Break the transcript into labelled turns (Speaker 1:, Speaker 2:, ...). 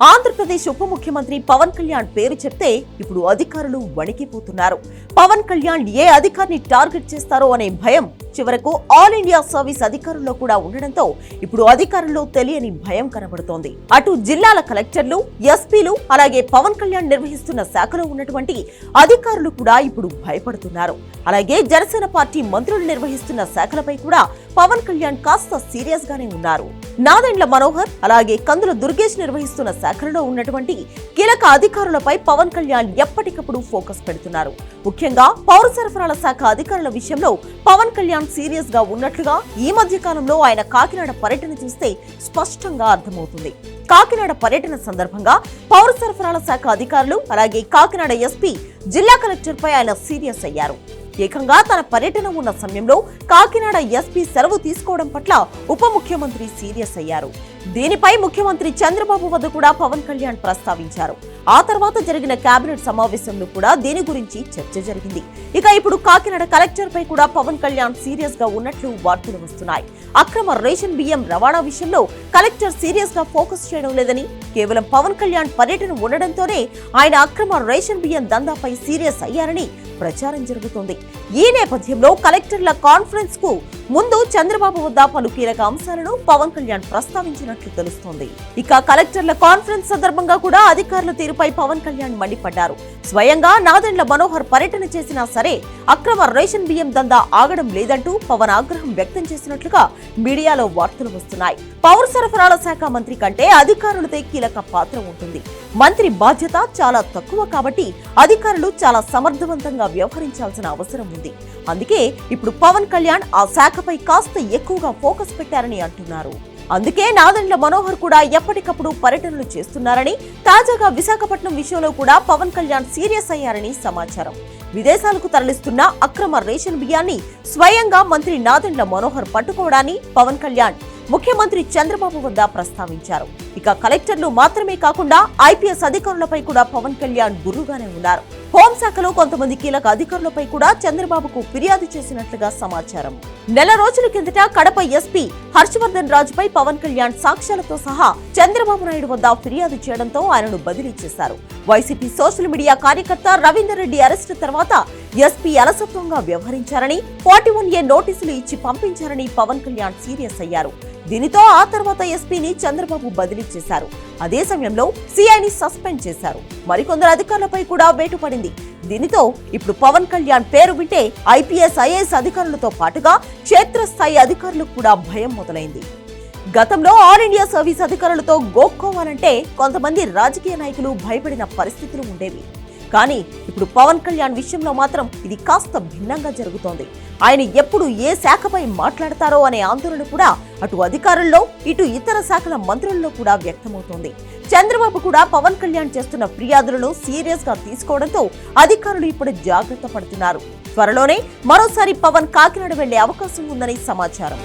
Speaker 1: ఆంధ్రప్రదేశ్ ఉప ముఖ్యమంత్రి పవన్ కళ్యాణ్ పేరు చెప్తే ఇప్పుడు అధికారులు వణికిపోతున్నారు. పవన్ కళ్యాణ్ ఏ అధికారిని టార్గెట్ చేస్తారో అనే భయం చివరకు ఆల్ ఇండియా సర్వీస్ అధికారుల్లో కూడా ఉండడంతో ఇప్పుడు అధికారుల్లో తెలియని భయం కనబడుతోంది. అటు జిల్లాల కలెక్టర్లు, ఎస్పీలు, అలాగే పవన్ కళ్యాణ్ నిర్వహిస్తున్న శాఖలో ఉన్నటువంటి అధికారులు కూడా ఇప్పుడు భయపడుతున్నారు. అలాగే జనసేన పార్టీ మంత్రులు నిర్వహిస్తున్న శాఖలపై కూడా పవన్ కళ్యాణ్ కాస్త సీరియస్ గానే ఉన్నారు. నాదెండ్ల మనోహర్, అలాగే కందుల దుర్గేష్ నిర్వహిస్తున్న శాఖలలో ఉన్నటువంటి కీలక అధికారులపై పవన్ కళ్యాణ్ ఎప్పటికప్పుడు ఫోకస్ పెడుతున్నారు. ముఖ్యంగా పౌర సరఫరాల శాఖ అధికారుల విషయంలో పవన్ కళ్యాణ్ సీరియస్ గా ఉన్నట్లుగా ఈ మధ్య కాలంలో ఆయన కాకినాడ పర్యటన చూస్తే స్పష్టంగా అర్థమవుతుంది. కాకినాడ పర్యటన సందర్భంగా పౌర సరఫరాల శాఖ అధికారులు, అలాగే కాకినాడ ఎస్పీ, జిల్లా కలెక్టర్ పై ఆయన సీరియస్ అయ్యారు. ఏకంగా తన పర్యటన ఉన్న సమయంలో కాకినాడ ఎస్పీ సెలవు తీసుకోవడం పట్ల ఉప ముఖ్యమంత్రి సీరియస్ అయ్యారు. దీనిపై ముఖ్యమంత్రి చంద్రబాబు వద్ద కూడా పవన్ కళ్యాణ్ ప్రస్తావించారు. ఆ తర్వాత జరిగిన కేబినెట్ సమావేశంలో కూడా దీని గురించి చర్చ జరిగింది. ఇక ఇప్పుడు కాకినాడ కలెక్టర్ పై కూడా పవన్ కళ్యాణ్ సీరియస్ గా ఉన్నట్లు వార్తలు వస్తున్నాయి. అక్రమ రేషన్ బియ్యం రవాణా విషయంలో కలెక్టర్ సీరియస్ గా ఫోకస్ చేయడం లేదని, కేవలం పవన్ కళ్యాణ్ పర్యటన ఉండడంతోనే ఆయన అక్రమ రేషన్ బియ్యం దందాపై సీరియస్ అయ్యారని ప్రచారం జరుగుతోంది. ఈ నేపథ్యంలో కలెక్టర్ల కాన్ఫరెన్స్ కు ముందు చంద్రబాబు వద్ద పలు కీలక అంశాలను పవన్ కళ్యాణ్ ప్రస్తావించినట్లు తెలుస్తోంది. ఇక కలెక్టర్ల కాన్ఫరెన్స్ సందర్భంగా కూడా అధికారుల తీరుపై పవన్ కళ్యాణ్ మండిపడ్డారు. స్వయంగా నాదెండ్ల మనోహర్ పర్యటన చేసినా సరే అక్రమ రేషన్ బియ్యం దందా ఆగడం లేదంటూ పవన్ ఆగ్రహం వ్యక్తం చేసినట్లుగా మీడియాలో వార్తలు వస్తున్నాయి. పౌర సరఫరాల శాఖ మంత్రి కంటే అధికారులదే కీలక పాత్ర ఉంటుంది. మంత్రి బాధ్యత చాలా తక్కువ కాబట్టి అధికారులు చాలా సమర్థవంతంగా వ్యవహరించాల్సిన అవసరం ఉంది. అందుకే ఇప్పుడు పవన్ కళ్యాణ్ ఆ శాఖపై కాస్త ఎక్కువగా ఫోకస్ పెట్టారని అంటున్నారు. అందుకే నాదెండ్ల మనోహర్ కూడా ఎప్పటికప్పుడు పర్యటనలు చేస్తున్నారని, తాజాగా విశాఖపట్నం విషయంలో కూడా పవన్ కళ్యాణ్ సీరియస్ అయ్యారని సమాచారం. విదేశాలకు తరలిస్తున్న అక్రమ రేషన్ బియ్యాన్ని స్వయంగా మంత్రి నాదెండ్ల మనోహర్ పట్టుకోవడాన్ని పవన్ కళ్యాణ్ ముఖ్యమంత్రి చంద్రబాబు వద్ద ప్రస్తావించారు. ఇక కలెక్టర్లు మాత్రమే కాకుండా ఐపీఎస్ అధికారులపై కూడా పవన్ కళ్యాణ్ గుర్రుగానే ఉన్నారు. హోంశాఖలో కొంతమంది కీలక అధికారులపై కూడా చంద్రబాబుకు ఫిర్యాదు చేసినట్లుగా సమాచారం. నెల రోజుల కిందట కడప ఎస్పీ హర్షవర్ధన్ రాజుపై పవన్ కళ్యాణ్ సాక్ష్యాలతో సహా చంద్రబాబు నాయుడు వద్ద ఫిర్యాదు చేయడంతో ఆయనను బదిలీ చేశారు. వైసీపీ సోషల్ మీడియా కార్యకర్త రవీందర్ రెడ్డి అరెస్టు తర్వాత ఎస్పీ అలసత్వంగా వ్యవహరించారని, 41A నోటీసులు ఇచ్చి పంపించారని పవన్ కళ్యాణ్ సీరియస్ అయ్యారు. దీనితో ఆ తర్వాత ఎస్పీని చంద్రబాబు బదిలీ చేశారు. అదే సమయంలో సిఐని సస్పెండ్ చేశారు. మరికొందరు అధికారులపై కూడా వేటు పడింది. దీనితో ఇప్పుడు పవన్ కళ్యాణ్ పేరు వింటే ఐపీఎస్, ఐఏఎస్ అధికారులతో పాటుగా క్షేత్రస్థాయి అధికారులకు కూడా భయం మొదలైంది. గతంలో ఆల్ ఇండియా సర్వీస్ అధికారులతో గోక్కోవాలంటే కొంతమంది రాజకీయ నాయకులు భయపడిన పరిస్థితులు ఉండేవి. కానీ ఇప్పుడు పవన్ కళ్యాణ్ విషయంలో మాత్రం ఇది కాస్త భిన్నంగా జరుగుతోంది. ఆయన ఎప్పుడు ఏ శాఖపై మాట్లాడతారో అనే ఆందోళన కూడా అటు అధికారుల్లో, ఇటు ఇతర శాఖల మంత్రుల్లో కూడా వ్యక్తమవుతోంది. చంద్రబాబు కూడా పవన్ కళ్యాణ్ చేస్తున్న ఫిర్యాదులను సీరియస్ గా తీసుకోవడంతో అధికారులు ఇప్పుడు జాగ్రత్త పడుతున్నారు. త్వరలోనే మరోసారి పవన్ కాకినాడ వెళ్లే అవకాశం ఉందని సమాచారం.